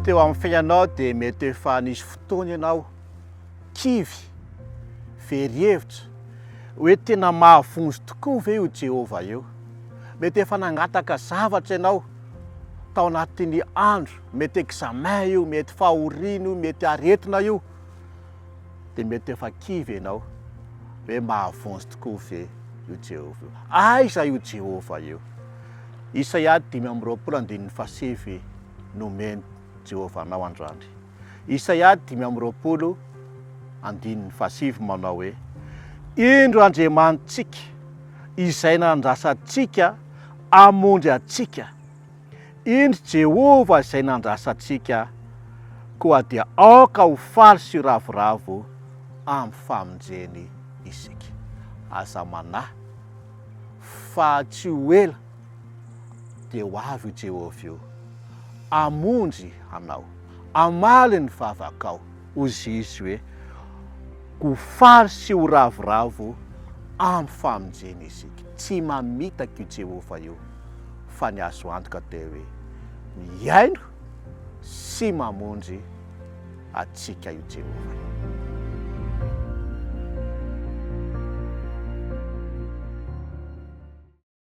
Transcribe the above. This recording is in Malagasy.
teo amin'ny fiainanao dia mety efa nisy fotoana ianao kivy very-hevitra hoe tena mahavonjy tokoa ve io Jehovah io. Mety efa nangataka zavatra ianao tao anatin'ny andro, mety examen io, mety fahoriana io, mety aretina io, dia mety efa kivy ianao hoe mahavonjy tokoa ve io Jehovah io. Aiza io Jehovah io? Isaia 5:27 nomeny Jehovah anao androany. Isaia 5:27 manao hoe: indro Andriamanitsika izay nandrasantsika hamonjy antsika, indro Jehovah izay nandrasantsika koa dia aoka ho faly sy ravoravo amin'ny famonjeny isika. Aza manahy fa tsy ho ela dia ho avy io Jehovah io, hamonjy anao, hamaly ny vavakao, hozy izy hoe ho faly sy ho ravoravo amin'ny famonjeny isika. Tsy mamitaka io Jehovah io fa ny azo antoka teo hoe miaino sy mamonjy atsika io Jehovah.